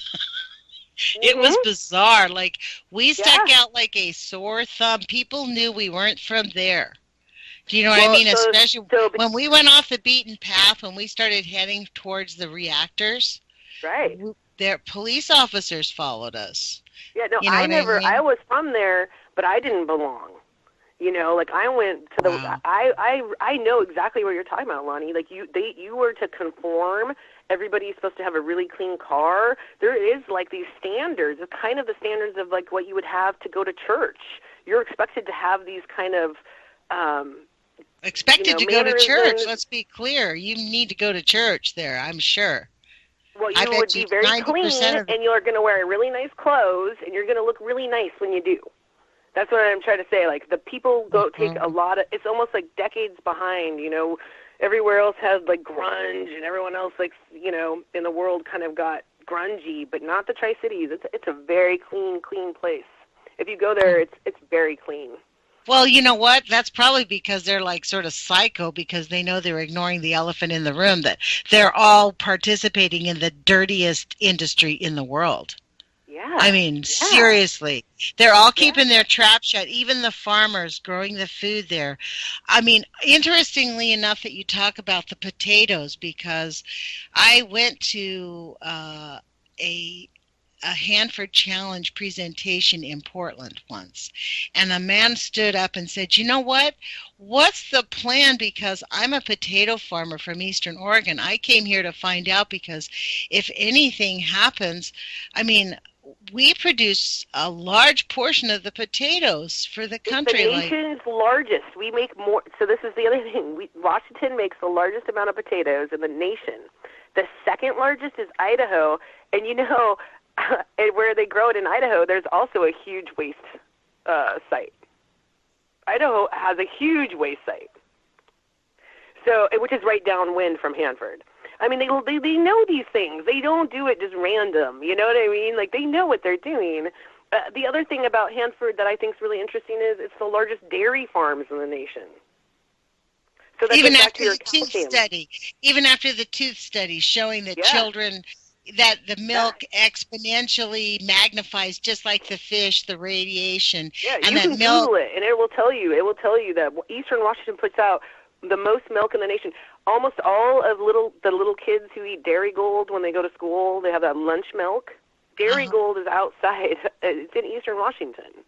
It was bizarre. Like, we stuck out like a sore thumb. People knew we weren't from there. Do you know what I mean? Especially when we went off the beaten path, when we started heading towards the reactors. Right. Their police officers followed us. Yeah, no, you know I was from there, but I didn't belong. I went to the. Wow. I know exactly what you're talking about, Lonnie. Like you were to conform. Everybody's supposed to have a really clean car. There is like these standards. It's kind of the standards of like what you would have to go to church. You're expected to have these kind of. Expected to go to church. Let's be clear. You need to go to church there, I'm sure. Well, you would be very clean, and you're going to wear really nice clothes, and you're going to look really nice when you do. That's what I'm trying to say. Like, the people take a lot of, it's almost like decades behind, Everywhere else has, like, grunge, and everyone else, like, in the world kind of got grungy, but not the Tri-Cities. It's a very clean place. If you go there, it's very clean. Well, you know what? That's probably because they're like sort of psycho, because they know they're ignoring the elephant in the room, that they're all participating in the dirtiest industry in the world. Yeah. I mean, seriously. They're all keeping their trap shut, even the farmers growing the food there. I mean, interestingly enough that you talk about the potatoes, because I went to a Hanford Challenge presentation in Portland once, and a man stood up and said, you know what? What's the plan? Because I'm a potato farmer from Eastern Oregon. I came here to find out, because if anything happens, I mean, we produce a large portion of the potatoes for the country. It's the nation's largest. We make more. So this is the other thing. Washington makes the largest amount of potatoes in the nation. The second largest is Idaho, and where they grow it in Idaho, there's also a huge waste site. Idaho has a huge waste site, which is right downwind from Hanford. I mean, they know these things. They don't do it just random. You know what I mean? Like, they know what they're doing. The other thing about Hanford that I think is really interesting is it's the largest dairy farms in the nation. So that's even after the tooth study showing that children, that the milk exponentially magnifies, just like the fish, the radiation. Yeah, and you can Google it, and it will tell you. It will tell you that Eastern Washington puts out the most milk in the nation. Almost all of the little kids who eat Dairy Gold when they go to school, they have that lunch milk. Dairy Gold is outside. It's in Eastern Washington.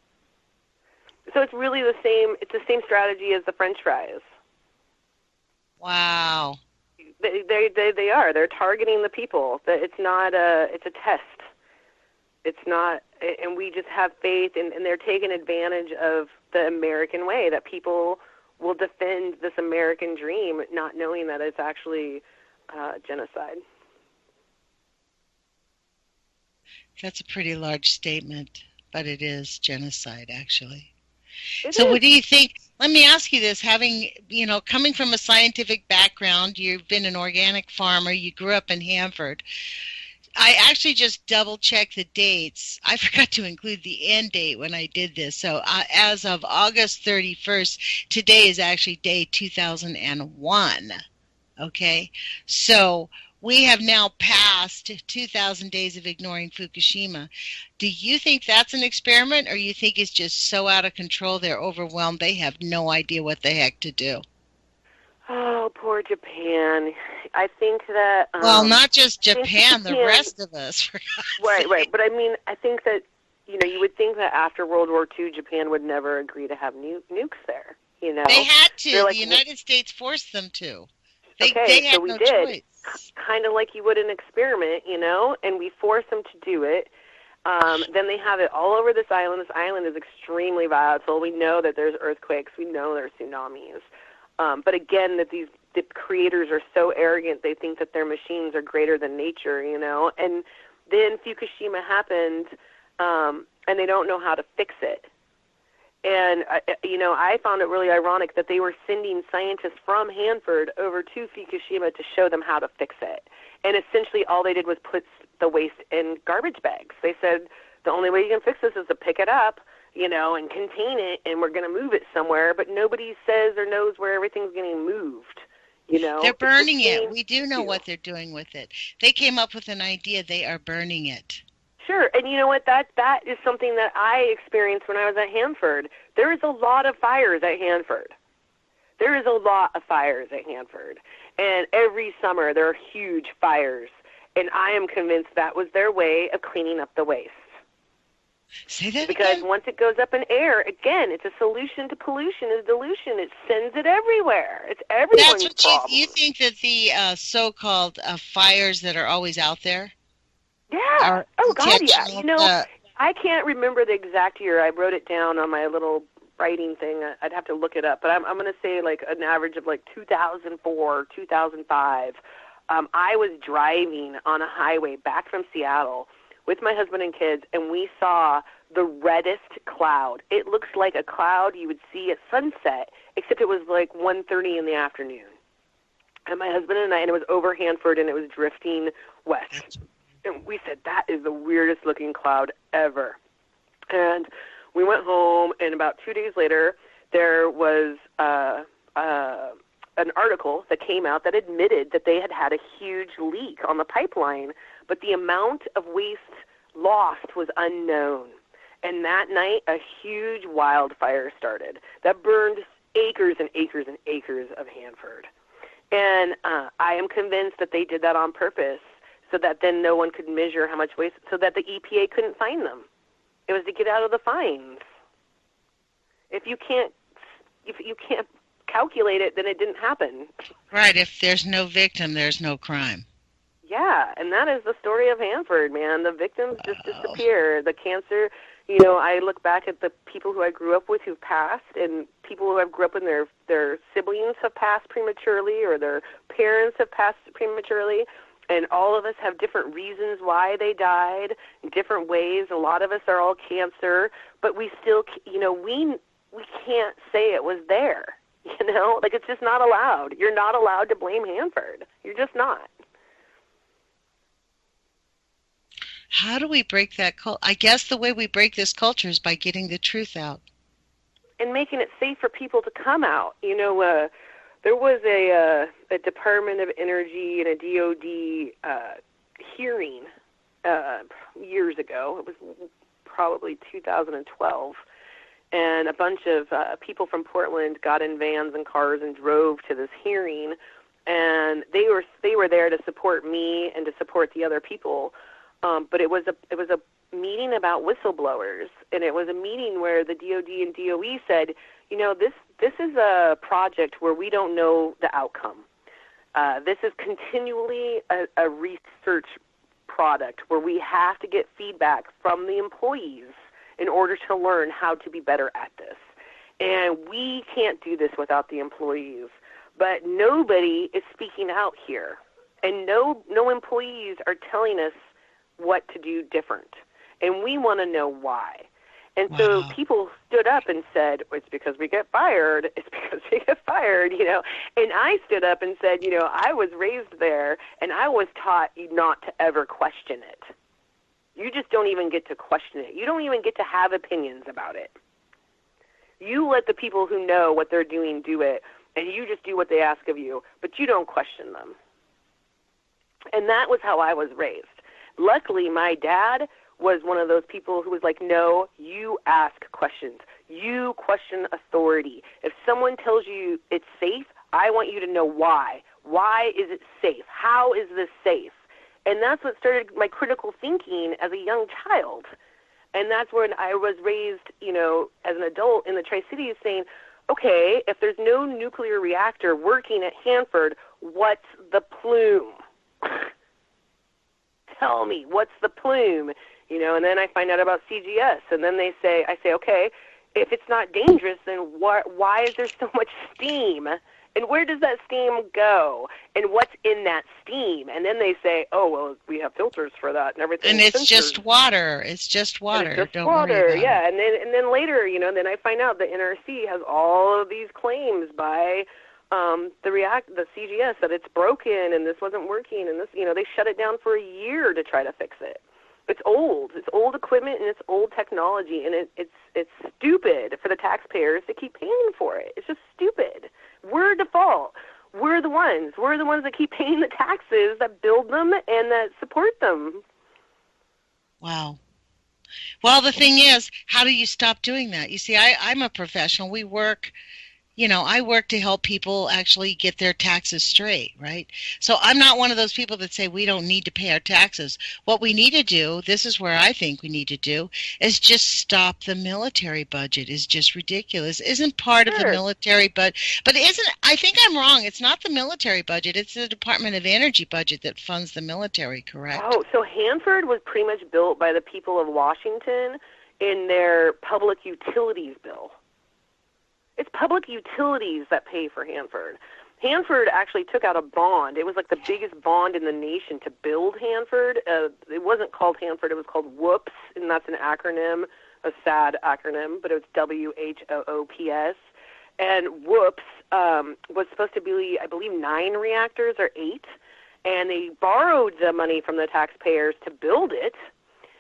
So it's really the same. It's the same strategy as the French fries. Wow. They are. They're targeting the people. It's not it's a test. It's not, and we just have faith, and they're taking advantage of the American way, that people will defend this American dream, not knowing that it's actually genocide. That's a pretty large statement, but it is genocide, actually. So what do you think? Let me ask you this, coming from a scientific background, you've been an organic farmer, you grew up in Hanford. I actually just double-checked the dates. I forgot to include the end date when I did this. So as of August 31st, today is actually day 2001. Okay? So we have now passed 2,000 days of ignoring Fukushima. Do you think that's an experiment, or you think it's just so out of control, they're overwhelmed, they have no idea what the heck to do? Oh, poor Japan. I think that... Well, not just Japan, the rest of us, for God's sake. Right. But I mean, I think that, you would think that after World War II, Japan would never agree to have nukes there, They had to. Like, the United States forced them to. They had so we no did. Choice. Kind of like you would an experiment, and we forced them to do it. Then they have it all over this island. This island is extremely volatile. We know that there's earthquakes. We know there's tsunamis. But again, that the creators are so arrogant, they think that their machines are greater than nature, And then Fukushima happened, and they don't know how to fix it. And, I found it really ironic that they were sending scientists from Hanford over to Fukushima to show them how to fix it. And essentially all they did was put the waste in garbage bags. They said, the only way you can fix this is to pick it up, and contain it, and we're going to move it somewhere. But nobody says or knows where everything's getting moved, They're burning it. We do know what they're doing with it. They came up with an idea. They are burning it. Sure, and you know what? That is something that I experienced when I was at Hanford. There is a lot of fires at Hanford. There is a lot of fires at Hanford. And every summer there are huge fires. And I am convinced that was their way of cleaning up the waste. Say that because again? Once it goes up in air, again, it's a solution to pollution is dilution. It sends it everywhere. It's everyone's problem. You think that the so-called fires that are always out there? Yeah. Oh, God, yeah. I can't remember the exact year. I wrote it down on my little writing thing. I'd have to look it up. But I'm going to say like an average of like 2004, 2005. I was driving on a highway back from Seattle with my husband and kids, and we saw the reddest cloud. It looks like a cloud you would see at sunset, except it was like 1:30 in the afternoon. And my husband and I, and it was over Hanford, and it was drifting west. And we said, that is the weirdest looking cloud ever. And we went home, and about 2 days later, there was an article that came out that admitted that they had had a huge leak on the pipeline, but the amount of waste lost was unknown. And that night, a huge wildfire started that burned acres and acres and acres of Hanford. And I am convinced that they did that on purpose so that then no one could measure how much waste, so that the EPA couldn't fine them. It was to get out of the fines. If you can't calculate it, then it didn't happen. Right. If there's no victim, there's no crime. Yeah, and that is the story of Hanford, man. The victims just disappear. The cancer, I look back at the people who I grew up with who've passed, and people who I've grew up with, their siblings have passed prematurely, or their parents have passed prematurely, and all of us have different reasons why they died in different ways. A lot of us are all cancer, but we still, we can't say it was there. Like it's just not allowed. You're not allowed to blame Hanford. You're just not. How do we break that culture? I guess the way we break this culture is by getting the truth out. And making it safe for people to come out. There was a Department of Energy and a DOD hearing years ago. It was probably 2012. And a bunch of people from Portland got in vans and cars and drove to this hearing. And they were there to support me and to support the other people. But it was a meeting about whistleblowers, and it was a meeting where the DOD and DOE said, this is a project where we don't know the outcome. This is continually a research product where we have to get feedback from the employees in order to learn how to be better at this. And we can't do this without the employees. But nobody is speaking out here, and no employees are telling us what to do different, and we want to know why. And so Wow. people stood up and said, it's because we get fired. It's because we get fired, you know. And I stood up and said, you know, I was raised there, and I was taught not to ever question it. You just don't even get to question it. You don't even get to have opinions about it. You let the people who know what they're doing do it, and you just do what they ask of you, but you don't question them. And that was how I was raised. Luckily, my dad was one of those people who was like, no, you ask questions. You question authority. If someone tells you it's safe, I want you to know why. Why is it safe? How is this safe? And that's what started my critical thinking as a young child. And that's when I was raised, you know, as an adult in the Tri-Cities saying, okay, if there's no nuclear reactor working at Hanford, what's the plume? Tell me, what's the plume? You know, and then I find out about CGS, and then I say, okay, if it's not dangerous, then why is there so much steam? And where does that steam go? And what's in that steam? And then they say, oh, well, we have filters for that and everything. And it's just water. It's just water. It's just Don't water, worry about yeah. it. And then later, you know, then I find out the NRC has all of these claims by the CGS that it's broken and this wasn't working and this, you know, they shut it down for a year to try to fix it. It's old. It's old equipment and it's old technology, and it's stupid for the taxpayers to keep paying for it. It's just stupid. We're default. We're the ones. We're the ones that keep paying the taxes that build them and that support them. Wow. Well, the thing is, how do you stop doing that? You see, I'm a professional. We work, you know, I work to help people actually get their taxes straight, right? So I'm not one of those people that say we don't need to pay our taxes. What we need to do, this is where I think we need to do, is just stop the military budget. It's just ridiculous. Isn't part of the military but isn't, I think I'm wrong. It's not the military budget. It's the Department of Energy budget that funds the military, correct? Oh, so Hanford was pretty much built by the people of Washington in their public utilities bill. It's public utilities that pay for Hanford. Hanford actually took out a bond. It was like the biggest bond in the nation to build Hanford. It wasn't called Hanford. It was called WHOOPS, and that's an acronym, a sad acronym, but it was WHOOPS. And WHOOPS was supposed to be, I believe, 9 reactors or 8, and they borrowed the money from the taxpayers to build it,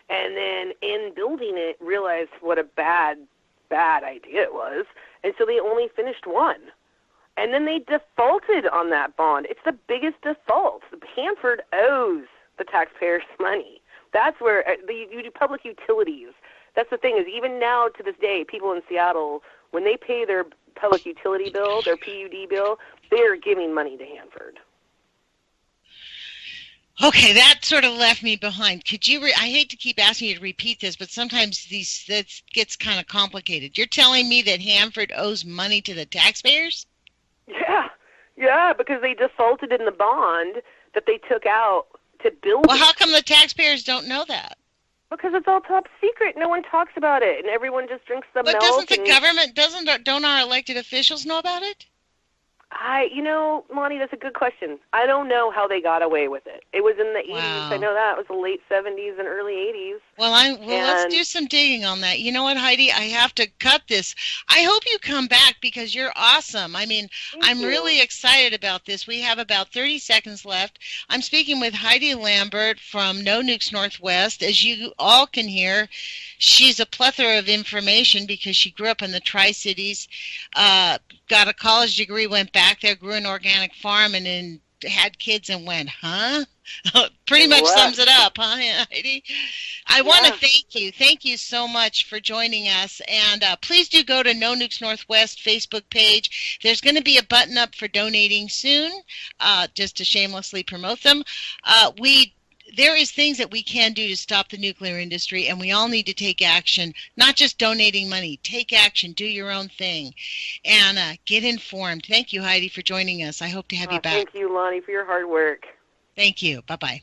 and then in building it realized what a bad idea it was. And so they only finished 1. And then they defaulted on that bond. It's the biggest default. Hanford owes the taxpayers money. That's where you do public utilities. That's the thing, is even now to this day, people in Seattle, when they pay their public utility bill, their PUD bill, they're giving money to Hanford. Okay, that sort of left me behind. Could you? I hate to keep asking you to repeat this, but sometimes that gets kind of complicated. You're telling me that Hanford owes money to the taxpayers? Yeah, because they defaulted in the bond that they took out to build. Well, how come the taxpayers don't know that? Because it's all top secret. No one talks about it, and everyone just drinks the milk. But doesn't the government? Don't our elected officials know about it? Lonnie, that's a good question. I don't know how they got away with it. It was in the 80s. Wow. I know that. It was the late 70s and early 80s. Well, let's do some digging on that. You know what, Heidi? I have to cut this. I hope you come back because you're awesome. I mean, I'm really excited about this. We have about 30 seconds left. I'm speaking with Heide Lambert from No Nukes Northwest. As you all can hear, she's a plethora of information because she grew up in the Tri-Cities, got a college degree, went back there, grew an organic farm, and then had kids and went, huh? Pretty much sums it up, huh, Heidi? I want to thank you. Thank you so much for joining us. And please do go to No Nukes Northwest Facebook page. There's going to be a button up for donating soon, just to shamelessly promote them. There is things that we can do to stop the nuclear industry, and we all need to take action, not just donating money. Take action. Do your own thing. And get informed. Thank you, Heidi, for joining us. I hope to have you back. Thank you, Lonnie, for your hard work. Thank you. Bye-bye.